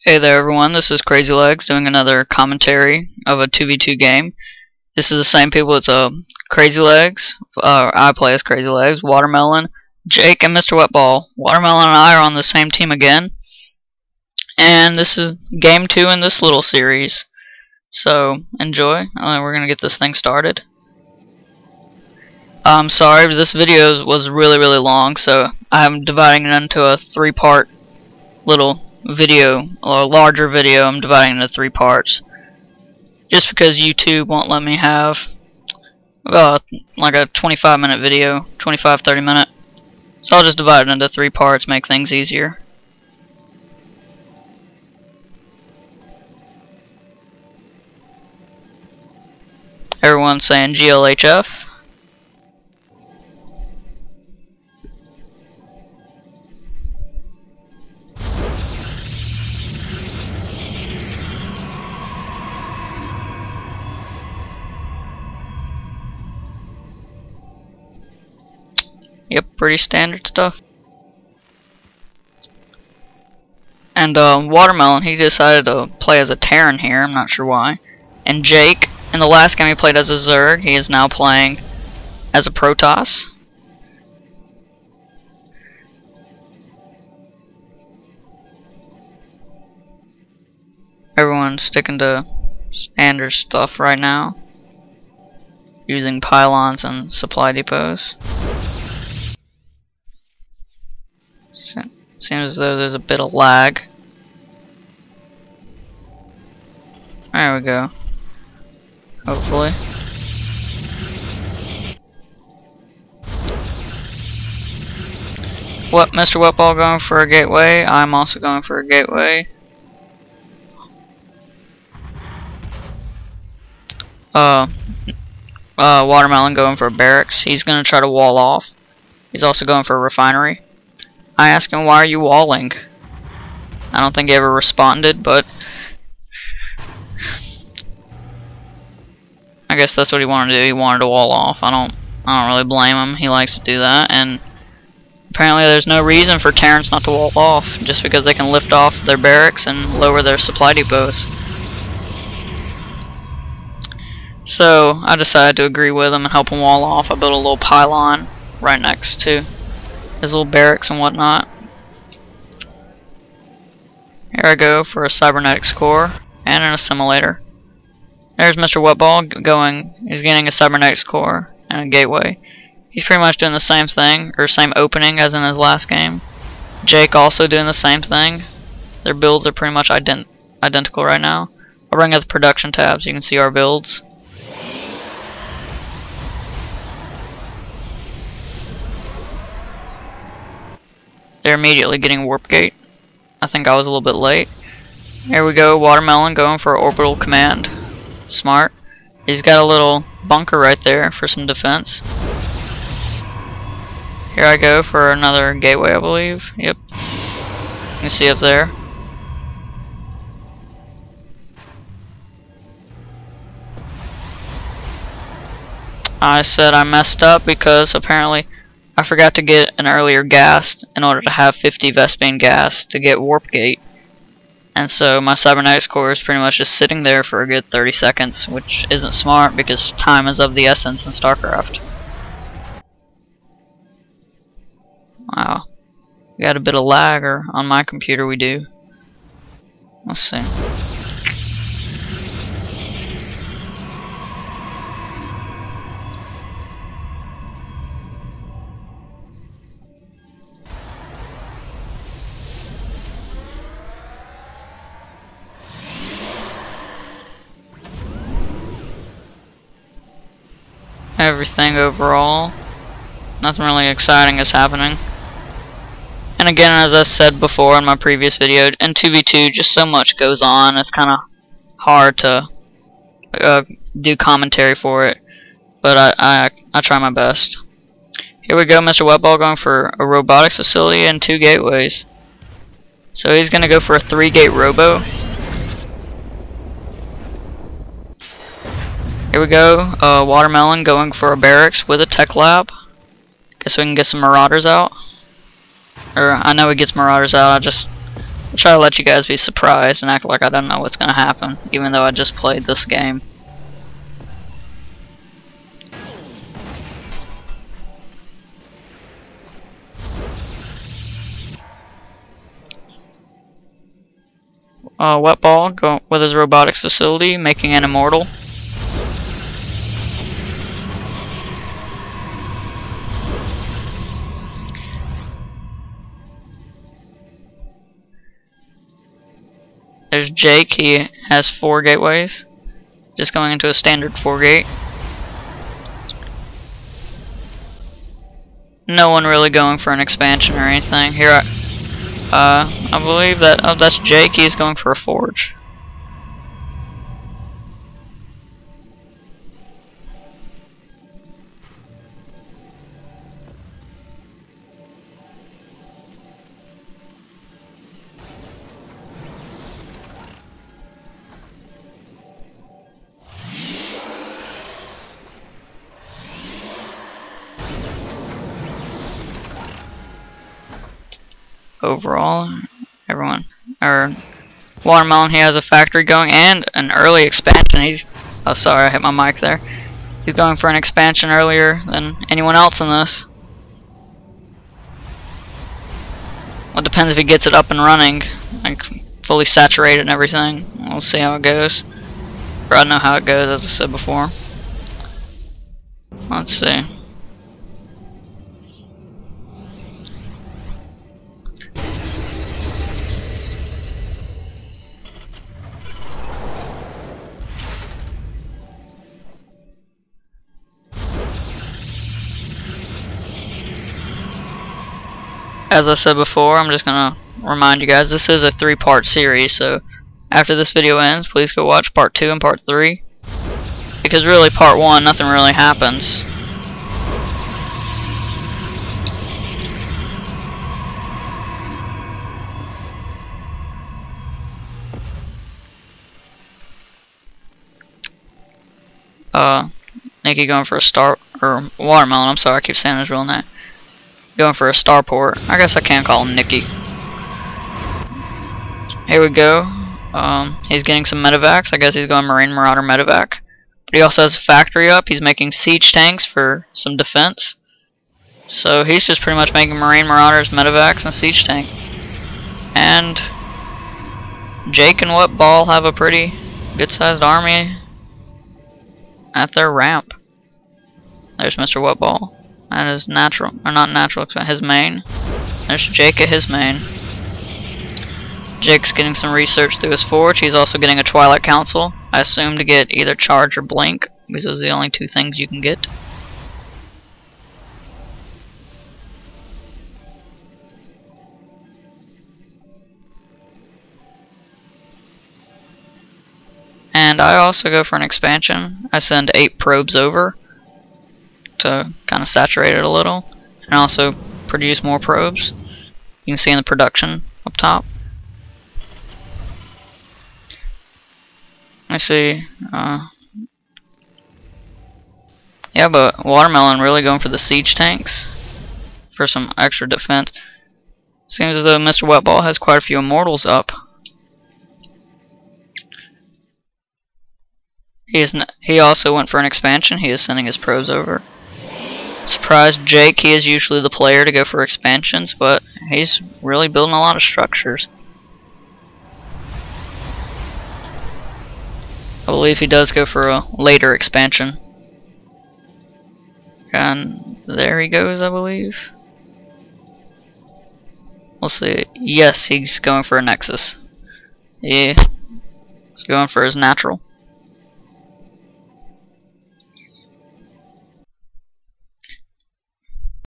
Hey there everyone, this is Crazylegs doing another commentary of a 2v2 game. This is the same people, it's Crazylegs, I play as Crazylegs, Watermelon, Jake, and Mrwetball. Watermelon and I are on the same team again, and this is game 2 in this little series. So, enjoy, we're gonna get this thing started. I'm sorry, but this video was really long, so I'm dividing it into a 3-part little video, or a larger video. I'm dividing it into 3 parts just because YouTube won't let me have like a 25-minute video, 25-30 minute, so I'll just divide it into 3 parts, make things easier. Everyone's saying GLHF. Yep, pretty standard stuff. And Watermelon, he decided to play as a Terran here, I'm not sure why. And Jake, in the last game he played as a Zerg, he is now playing as a Protoss. Everyone's sticking to standard stuff right now, using pylons and supply depots. Seems as though there's a bit of lag. There we go. Hopefully. What, Mrwetball going for a gateway? I'm also going for a gateway. Watermelon going for a barracks. He's gonna try to wall off. He's also going for a refinery. I asked him, why are you walling? I don't think he ever responded, but I guess that's what he wanted to do. He wanted to wall off. I don't really blame him. He likes to do that, and apparently there's no reason for Terrans not to wall off, just because they can lift off their barracks and lower their supply depots. So I decided to agree with him and help him wall off. I built a little pylon right next to his little barracks and whatnot. Here I go for a cybernetics core and an assimilator. There's Mrwetball going. He's getting a cybernetics core and a gateway. He's pretty much doing the same thing, or same opening as in his last game. Jake also doing the same thing. Their builds are pretty much identical right now. I'll bring up the production tab so you can see our builds. They're immediately getting warp gate. I think I was a little bit late. Here we go, Watermelon going for orbital command. Smart. He's got a little bunker right there for some defense. Here I go for another gateway, I believe. Yep. You can see up there. I said I messed up because apparently I forgot to get an earlier gas in order to have 50 Vespene gas to get warp gate, and so my cybernetics core is pretty much just sitting there for a good 30 seconds, which isn't smart because time is of the essence in StarCraft. Wow, we got a bit of lag, or on my computer we do. Let's see. Everything overall, nothing really exciting is happening. And again, as I said before in my previous video, in 2v2 just so much goes on, it's kind of hard to do commentary for it, but I try my best. Here we go, Mrwetball going for a robotics facility and 2 gateways. So he's going to go for a 3-gate robo. Here we go, Watermelon going for a barracks with a tech lab. Guess we can get some marauders out. Or, I know he gets marauders out, I just try to let you guys be surprised and act like I don't know what's gonna happen, even though I just played this game. Mrwetball go with his robotics facility, making an immortal. There's Jake, he has 4 gateways. Just going into a standard 4 gate. No one really going for an expansion or anything. Here I believe that, oh, that's Jake, he's going for a forge. Overall, everyone, or Watermelon, he has a factory going and an early expansion. He's, oh sorry, I hit my mic there. He's going for an expansion earlier than anyone else in this. Well, it depends if he gets it up and running, like fully saturated and everything. We'll see how it goes. Or I know how it goes, as I said before. Let's see. As I said before, I'm just gonna remind you guys, this is a 3-part series, so after this video ends, please go watch part 2 and part 3. Because really, part 1, nothing really happens. Nikki going for a Watermelon, I'm sorry, I keep saying his real name. Going for a starport. I guess I can call him Nicky. Here we go. He's getting some medevacs. I guess he's going Marine Marauder medevac. But he also has a factory up. He's making siege tanks for some defense. So he's just pretty much making Marine Marauders, medevacs, and siege tank. And Jake and Mrwetball have a pretty good-sized army at their ramp. There's Mr. Mrwetball. That is natural, or not natural, his main. There's Jake at his main. Jake's getting some research through his forge. He's also getting a Twilight Council. I assume to get either Charge or Blink, because those are the only 2 things you can get. And I also go for an expansion. I send 8 probes over to kind of saturate it a little, and also produce more probes. You can see in the production up top. Let me see. Yeah, but Watermelon really going for the siege tanks for some extra defense. Seems as though Mr. Mrwetball has quite a few immortals up. He also went for an expansion. He is sending his probes over. Surprised Jake, he is usually the player to go for expansions, but he's really building a lot of structures. I believe he does go for a later expansion. And there he goes, I believe. We'll see. Yes, he's going for a Nexus. Yeah, he's going for his natural.